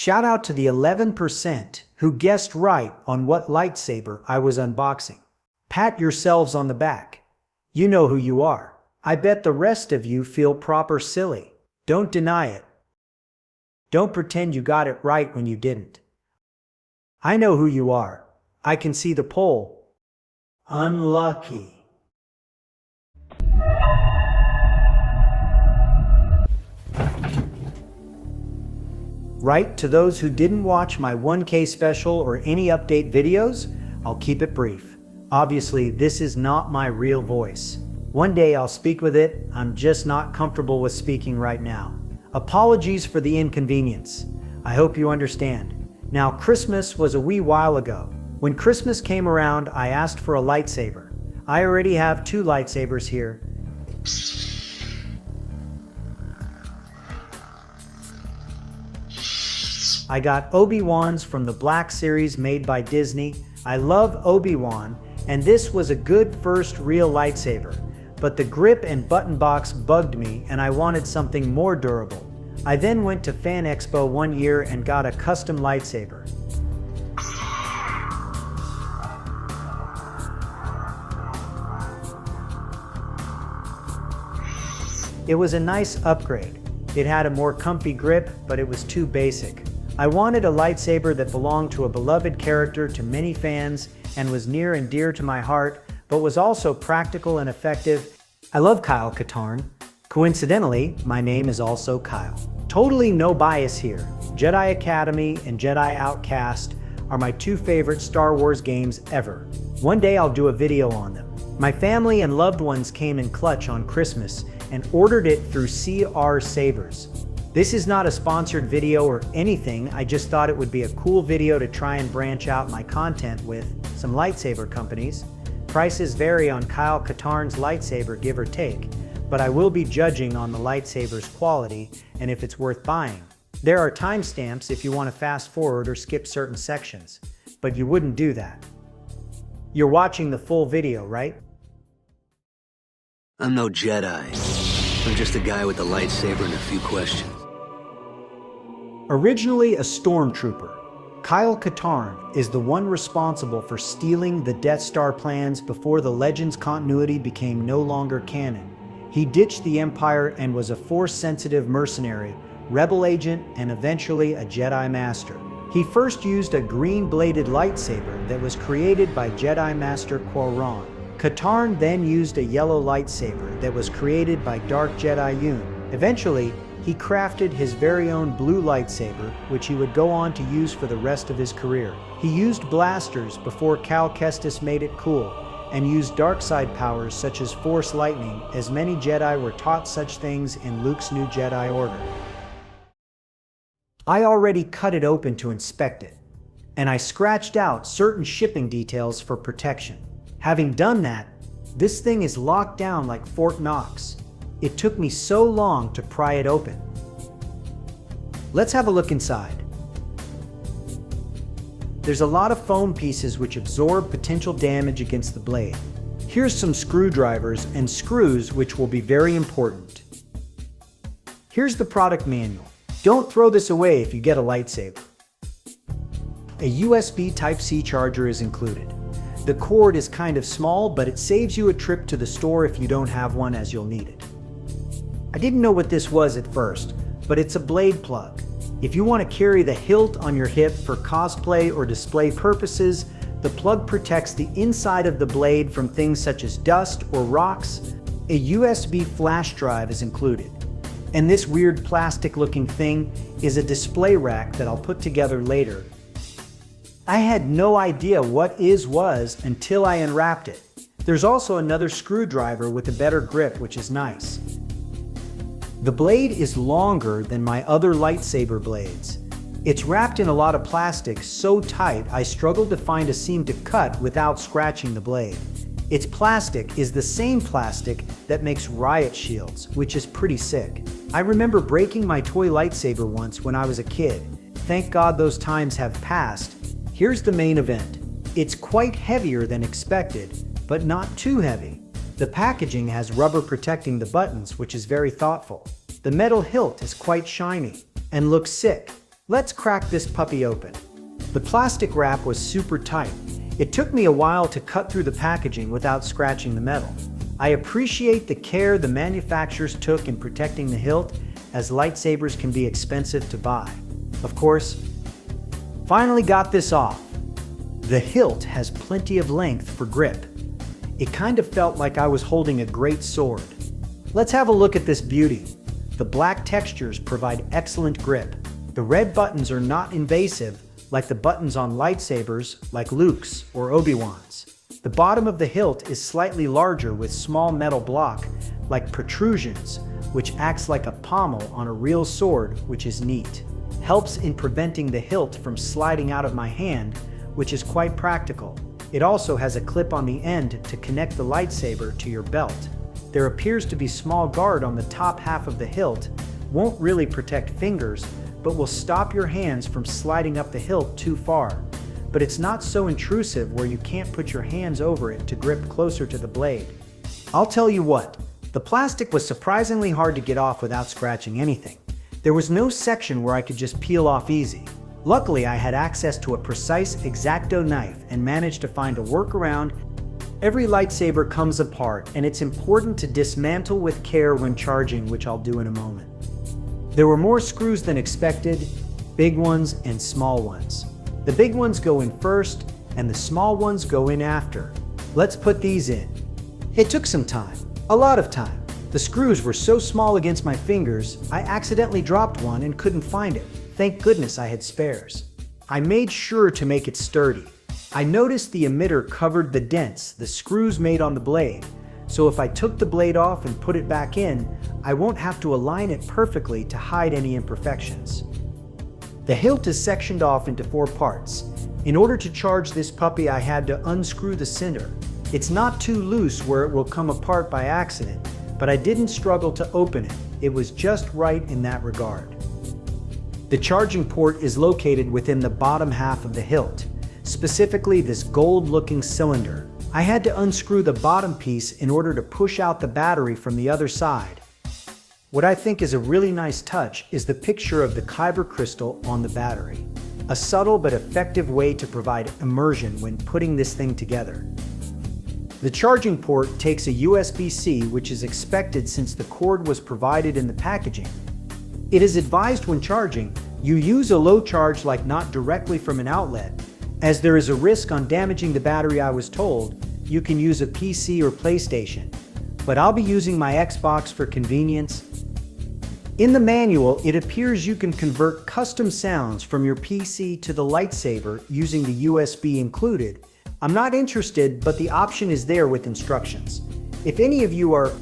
Shout out to the 11% who guessed right on what lightsaber I was unboxing. Pat yourselves on the back. You know who you are. I bet the rest of you feel proper silly. Don't deny it. Don't pretend you got it right when you didn't. I know who you are. I can see the poll. Unlucky. Right, to those who didn't watch my 1K special or any update videos, I'll keep it brief. Obviously, this is not my real voice. One day I'll speak with it, I'm just not comfortable with speaking right now. Apologies for the inconvenience. I hope you understand. Now, Christmas was a wee while ago. When Christmas came around, I asked for a lightsaber. I already have 2 lightsabers here. I got Obi-Wans from the Black series made by Disney. I love Obi-Wan, and this was a good first real lightsaber. But the grip and button box bugged me, and I wanted something more durable. I then went to Fan Expo one year and got a custom lightsaber. It was a nice upgrade. It had a more comfy grip, but it was too basic. I wanted a lightsaber that belonged to a beloved character to many fans and was near and dear to my heart, but was also practical and effective. I love Kyle Katarn. Coincidentally, my name is also Kyle. Totally no bias here. Jedi Academy and Jedi Outcast are my 2 favorite Star Wars games ever. One day I'll do a video on them. My family and loved ones came in clutch on Christmas and ordered it through CR Sabers. This is not a sponsored video or anything, I just thought it would be a cool video to try and branch out my content with some lightsaber companies. Prices vary on Kyle Katarn's lightsaber, give or take, but I will be judging on the lightsaber's quality and if it's worth buying. There are timestamps if you want to fast forward or skip certain sections, but you wouldn't do that. You're watching the full video, right? I'm no Jedi. I'm just a guy with a lightsaber and a few questions. Originally a stormtrooper, Kyle Katarn is the one responsible for stealing the Death Star plans before the Legends continuity became no longer canon. He ditched the Empire and was a Force-sensitive mercenary, rebel agent, and eventually a Jedi Master. He first used a green-bladed lightsaber that was created by Jedi Master Quaron. Katarn then used a yellow lightsaber that was created by Dark Jedi Yoon. Eventually, he crafted his very own blue lightsaber, which he would go on to use for the rest of his career. He used blasters before Cal Kestis made it cool, and used dark side powers such as Force Lightning, as many Jedi were taught such things in Luke's new Jedi Order. I already cut it open to inspect it, and I scratched out certain shipping details for protection. Having done that, this thing is locked down like Fort Knox. It took me so long to pry it open. Let's have a look inside. There's a lot of foam pieces which absorb potential damage against the blade. Here's some screwdrivers and screws which will be very important. Here's the product manual. Don't throw this away if you get a lightsaber. A USB Type-C charger is included. The cord is kind of small, but it saves you a trip to the store if you don't have one, as you'll need it. I didn't know what this was at first, but it's a blade plug. If you want to carry the hilt on your hip for cosplay or display purposes, the plug protects the inside of the blade from things such as dust or rocks. A USB flash drive is included. And this weird plastic-looking thing is a display rack that I'll put together later. I had no idea what was until I unwrapped it. There's also another screwdriver with a better grip, which is nice. The blade is longer than my other lightsaber blades. It's wrapped in a lot of plastic so tight I struggled to find a seam to cut without scratching the blade. Its plastic is the same plastic that makes riot shields, which is pretty sick. I remember breaking my toy lightsaber once when I was a kid. Thank God those times have passed. Here's the main event. It's quite heavier than expected, but not too heavy. The packaging has rubber protecting the buttons, which is very thoughtful. The metal hilt is quite shiny and looks sick. Let's crack this puppy open. The plastic wrap was super tight. It took me a while to cut through the packaging without scratching the metal. I appreciate the care the manufacturers took in protecting the hilt, as lightsabers can be expensive to buy. Of course, finally got this off. The hilt has plenty of length for grip. It kind of felt like I was holding a great sword. Let's have a look at this beauty. The black textures provide excellent grip. The red buttons are not invasive like the buttons on lightsabers like Luke's or Obi-Wan's. The bottom of the hilt is slightly larger with small metal block like protrusions, which acts like a pommel on a real sword, which is neat. Helps in preventing the hilt from sliding out of my hand, which is quite practical. It also has a clip on the end to connect the lightsaber to your belt. There appears to be small guard on the top half of the hilt. Won't really protect fingers, but will stop your hands from sliding up the hilt too far. But it's not so intrusive where you can't put your hands over it to grip closer to the blade. I'll tell you what, the plastic was surprisingly hard to get off without scratching anything. There was no section where I could just peel off easy. Luckily, I had access to a precise X-Acto knife and managed to find a workaround. Every lightsaber comes apart, and it's important to dismantle with care when charging, which I'll do in a moment. There were more screws than expected, big ones and small ones. The big ones go in first, and the small ones go in after. Let's put these in. It took some time, a lot of time. The screws were so small against my fingers, I accidentally dropped one and couldn't find it. Thank goodness I had spares. I made sure to make it sturdy. I noticed the emitter covered the dents the screws made on the blade, so if I took the blade off and put it back in, I won't have to align it perfectly to hide any imperfections. The hilt is sectioned off into 4 parts. In order to charge this puppy, I had to unscrew the center. It's not too loose where it will come apart by accident, but I didn't struggle to open it. It was just right in that regard. The charging port is located within the bottom half of the hilt, specifically this gold-looking cylinder. I had to unscrew the bottom piece in order to push out the battery from the other side. What I think is a really nice touch is the picture of the kyber crystal on the battery. A subtle but effective way to provide immersion when putting this thing together. The charging port takes a USB-C, which is expected since the cord was provided in the packaging. It is advised when charging, you use a low charge like not directly from an outlet, as there is a risk on damaging the battery. I was told you can use a PC or PlayStation, but I'll be using my Xbox for convenience. In the manual, it appears you can convert custom sounds from your PC to the lightsaber using the USB included. I'm not interested, but the option is there with instructions. If any of you are...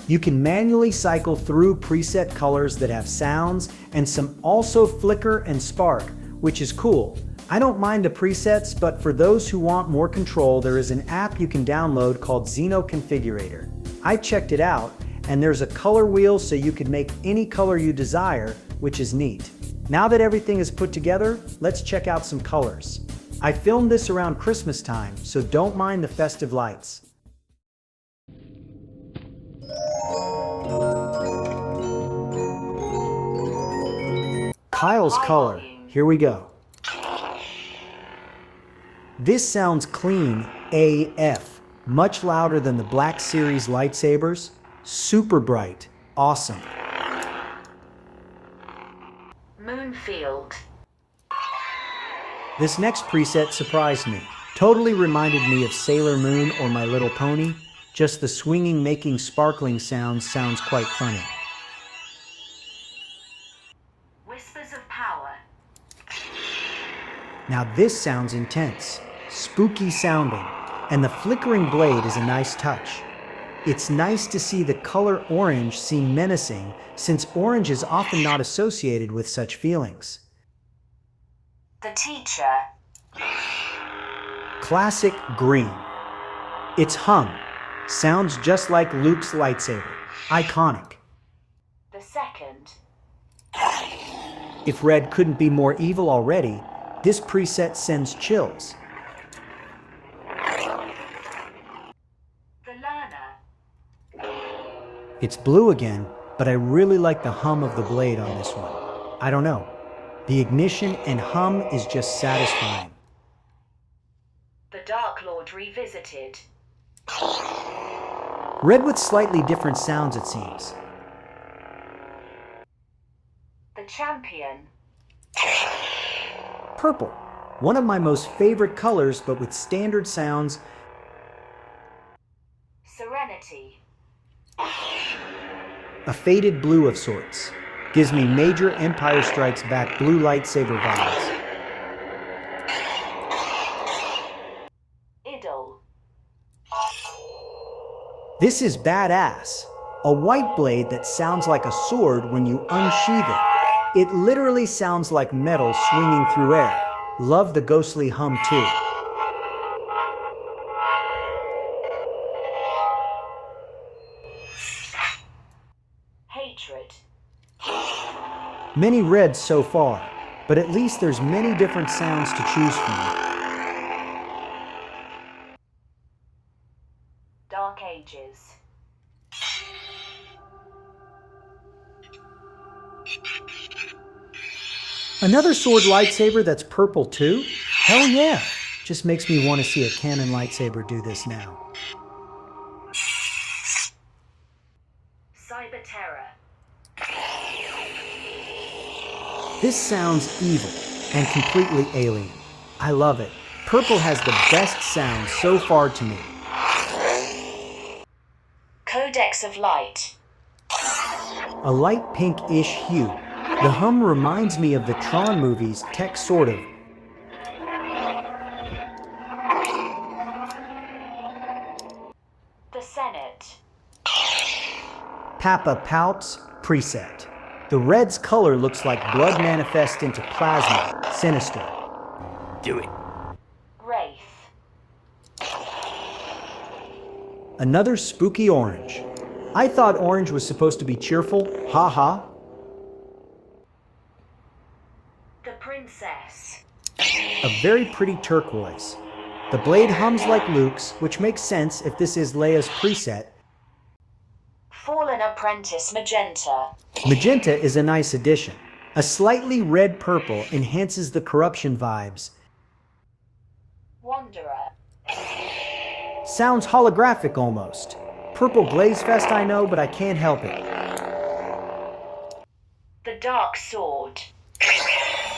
You can manually cycle through preset colors that have sounds, and some also flicker and spark, which is cool. I don't mind the presets, but for those who want more control, there is an app you can download called Xeno Configurator. I checked it out, and there's a color wheel so you can make any color you desire, which is neat. Now that everything is put together, let's check out some colors. I filmed this around Christmas time, so don't mind the festive lights. Kyle's color, here we go. This sounds clean AF, much louder than the Black Series lightsabers. Super bright, awesome. Moonfield. This next preset surprised me. Totally reminded me of Sailor Moon or My Little Pony. Just the swinging making sparkling sounds quite funny. Whispers of Power. Now this sounds intense, spooky sounding, and the flickering blade is a nice touch. It's nice to see the color orange seem menacing, since orange is often not associated with such feelings. The Teacher. Classic green. It's hum. Sounds just like Luke's lightsaber. Iconic. The Second. If red couldn't be more evil already, this preset sends chills. The Learner. It's blue again, but I really like the hum of the blade on this one. I don't know. The ignition and hum is just satisfying. The Dark Lord Revisited. Red with slightly different sounds, it seems. The Champion. Purple, one of my most favorite colors, but with standard sounds. Serenity. A faded blue of sorts. Gives me major Empire Strikes Back blue lightsaber vibes. Idol. This is badass. A white blade that sounds like a sword when you unsheath it. It literally sounds like metal swinging through air. Love the ghostly hum too. Hatred. Many reds so far, but at least there's many different sounds to choose from. Dark Ages. Another sword lightsaber that's purple too? Hell yeah! Just makes me want to see a canon lightsaber do this now. Cyber Terror. This sounds evil and completely alien. I love it. Purple has the best sound so far to me. Codex of Light. A light pink-ish hue. The hum reminds me of the Tron movies, tech sort of. The Senate. Papa Palps preset. The red's color looks like blood manifest into plasma. Sinister. Do it. Wraith. Another spooky orange. I thought orange was supposed to be cheerful. Ha. The Princess. A very pretty turquoise. The blade hums like Luke's, which makes sense if this is Leia's preset. Fallen Apprentice Magenta. Magenta is a nice addition. A slightly red-purple enhances the corruption vibes. Wanderer. Sounds holographic almost. Purple Blaze Fest I know, but I can't help it. The Dark Sword.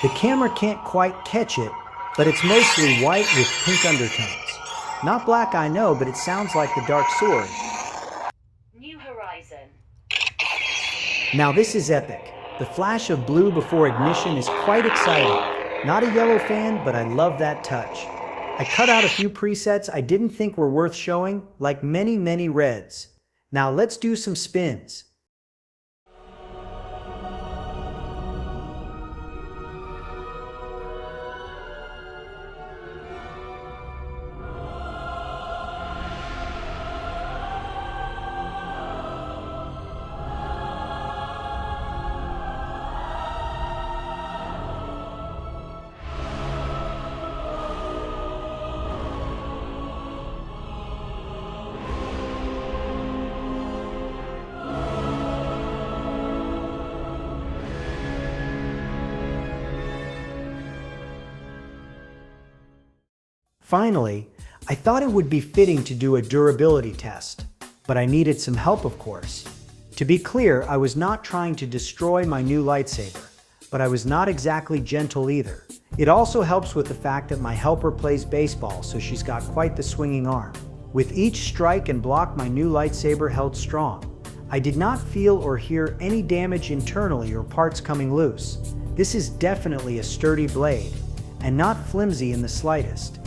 The camera can't quite catch it, but it's mostly white with pink undertones. Not black I know, but it sounds like the Dark Sword. New Horizon. Now this is epic. The flash of blue before ignition is quite exciting. Not a yellow fan, but I love that touch. I cut out a few presets I didn't think were worth showing, like many reds. Now let's do some spins. Finally, I thought it would be fitting to do a durability test, but I needed some help, of course. To be clear, I was not trying to destroy my new lightsaber, but I was not exactly gentle either. It also helps with the fact that my helper plays baseball, so she's got quite the swinging arm. With each strike and block, my new lightsaber held strong. I did not feel or hear any damage internally or parts coming loose. This is definitely a sturdy blade, and not flimsy in the slightest.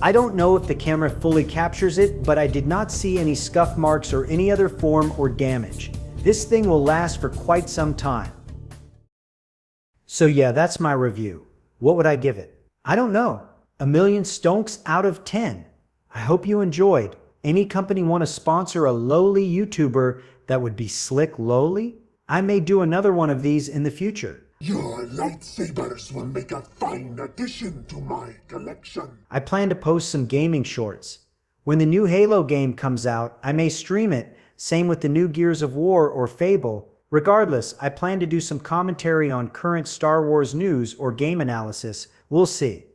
I don't know if the camera fully captures it, but I did not see any scuff marks or any other form or damage. This thing will last for quite some time. So yeah, that's my review. What would I give it? I don't know. 1,000,000 stonks out of 10. I hope you enjoyed. Any company want to sponsor a lowly YouTuber that would be slick lowly? I may do another one of these in the future. Your lightsabers will make a fine addition to my collection. I plan to post some gaming shorts. When the new Halo game comes out, I may stream it, Same with the new Gears of War or Fable. Regardless, I plan to do some commentary on current Star Wars news or game analysis. We'll see.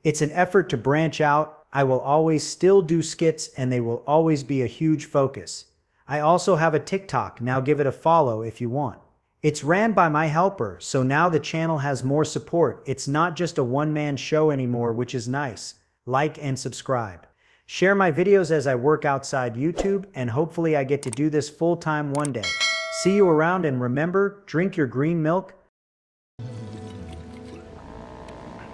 It's an effort to branch out. I will always still do skits and they will always be a huge focus. I also have a TikTok, now give it a follow if you want. It's ran by my helper, so now the channel has more support. It's not just a one-man show anymore, which is nice. Like and subscribe. Share my videos as I work outside YouTube, and hopefully I get to do this full-time one day. See you around, and remember, drink your green milk,